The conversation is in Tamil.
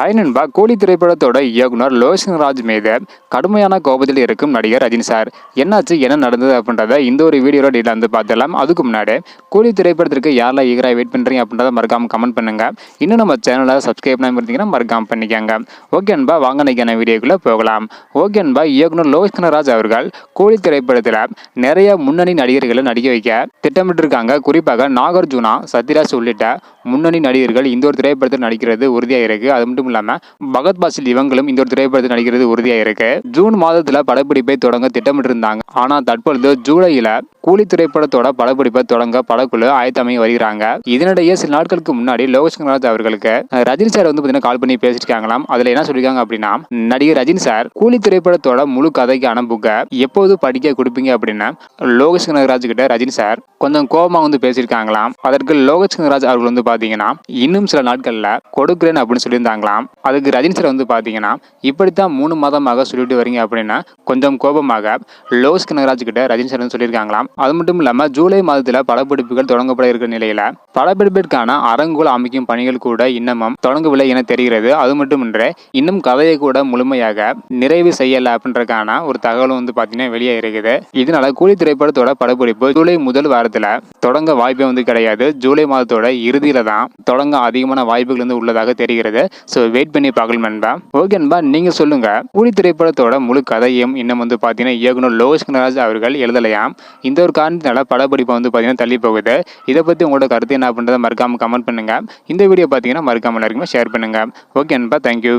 ஹாய் நண்பா, கூலி திரைப்படத்தோட இயக்குனர் லோகேஷ் ராஜ் மீது கடுமையான கோபத்தில் இருக்கும் நடிகர் ரஜினி சார். என்னாச்சு, என்ன நடந்தது அப்படின்றத இந்த ஒரு வீடியோவில் டீட்டெயில் வந்து பார்த்துடலாம். அதுக்கு முன்னாடி கூலி திரைப்படத்திற்கு யாரெல்லாம் ஈகராக வெயிட் பண்ணுறீங்க அப்படின்றத மறக்காம கமெண்ட் பண்ணுங்க. இன்னும் நம்ம சேனலை சப்ஸ்கிரைப் பண்ணாமல் இருந்தீங்கன்னா மறக்காம பண்ணிக்கோங்க. ஓகே நண்பா, வாங்க நினைக்கான வீடியோக்குள்ளே போகலாம். ஓகே நண்பா, இயக்குனர் லோகேஷ் ராஜ் அவர்கள் கூலி திரைப்படத்தில் நிறைய முன்னணி நடிகர்களை நடிக்க வைக்க திட்டமிட்டிருக்காங்க. குறிப்பாக நாகார்ஜுனா, சத்யராஜ் உள்ளிட்ட முன்னணி நடிகர்கள் இந்த ஒரு திரைப்படத்தில் நடிக்கிறது உறுதியாக இருக்கு. அது மட்டும் இல்லாம பகத் பாசில் இவங்களும் இந்த ஒரு திரைப்படத்தில் நடிக்கிறது உறுதியாக இருக்கு. ஜூன் மாதத்துல படப்பிடிப்பை தொடங்க திட்டமிட்டிருந்தாங்க. ஆனா தற்பொழுது ஜூலையில கூலி திரைப்படத்தோட படப்பிடிப்பை தொடங்க படக்குழு ஆயத்தமாகி வருகிறாங்க. இதனிடையே சில நாட்களுக்கு முன்னாடி லோகேஷ் ராஜ் அவர்களுக்கு ரஜினி சார் வந்து பாத்தீங்கன்னா கால் பண்ணி பேசிருக்காங்களாம். அதுல என்ன சொல்லிருக்காங்க அப்படின்னா, நடிகர் ரஜினி சார் கூலி திரைப்படத்தோட முழு கதைக்கான புக்கை எப்போது படிக்க கொடுப்பீங்க அப்படின்னு லோகேஷ் ராஜ் கிட்ட ரஜினி சார் கொஞ்சம் கோபமா வந்து பேசியிருக்காங்களாம். அதற்கு லோகேஷ் ராஜ் அவர்கள் வந்து பாத்தீங்கன்னா இன்னும் சில நாட்கள்ல கொடுக்குறேன் அப்படின்னு சொல்லியிருந்தாங்களாம். அதுக்கு ரஜினி சார் வந்து பாத்தீங்கன்னா இப்படித்தான் 3 மாதமாக சொல்லிட்டு வரீங்க அப்படின்னு கொஞ்சம் கோபமாக லோகேஷ் கனகராஜ் கிட்ட ரஜினி சார் வந்து சொல்லியிருக்காங்களாம். அது மட்டும் இல்லாம ஜூலை மாதத்துல படப்பிடிப்புகள் தொடங்கப்பட இருக்கிற நிலையில படப்பிடிப்பிற்கான அரங்குகள் அமைக்கும் பணிகள் கூட இன்னமும் தொடங்கவில்லை என தெரிகிறது. அது மட்டுமின்றி இன்னும் கதையை கூட முழுமையாக நிறைவு செய்யல அப்படின்றதுக்கான ஒரு தகவலும் வந்து பாத்தீங்கன்னா வெளியே இருக்குது. இதனால கூலி திரைப்படத்தோட படப்பிடிப்பு ஜூலை முதல் வாரத்துல தொடங்க வாய்ப்பே வந்து கிடையாது. ஜூலை மாதத்தோட இறுதியில தான் தொடங்க அதிகமான வாய்ப்புகள் வந்து உள்ளதாக தெரிகிறது. ஸோ வெயிட் பண்ணி பார்க்கலாம் நண்பா. ஓகே நண்பா, நீங்க சொல்லுங்க, கூலி திரைப்படத்தோட முழு கதையும் இன்னும் வந்து பாத்தீங்கன்னா இயக்குனர் லோகேஷ் கனகராஜ் அவர்கள் எழுதலையாம். இந்த ஒரு காரணத்தினால படப்பிடிப்பு வந்து பாத்தீங்கன்னா தள்ளி போகுது. இதை பத்தி உங்களோட கருத்து என்ன அப்படின்றத மறக்காம கமெண்ட் பண்ணுங்க. இந்த வீடியோ பாத்தீங்கன்னா மறக்காம எல்லாருக்குமே ஷேர் பண்ணுங்க. ஓகே நண்பா, தேங்க்யூ.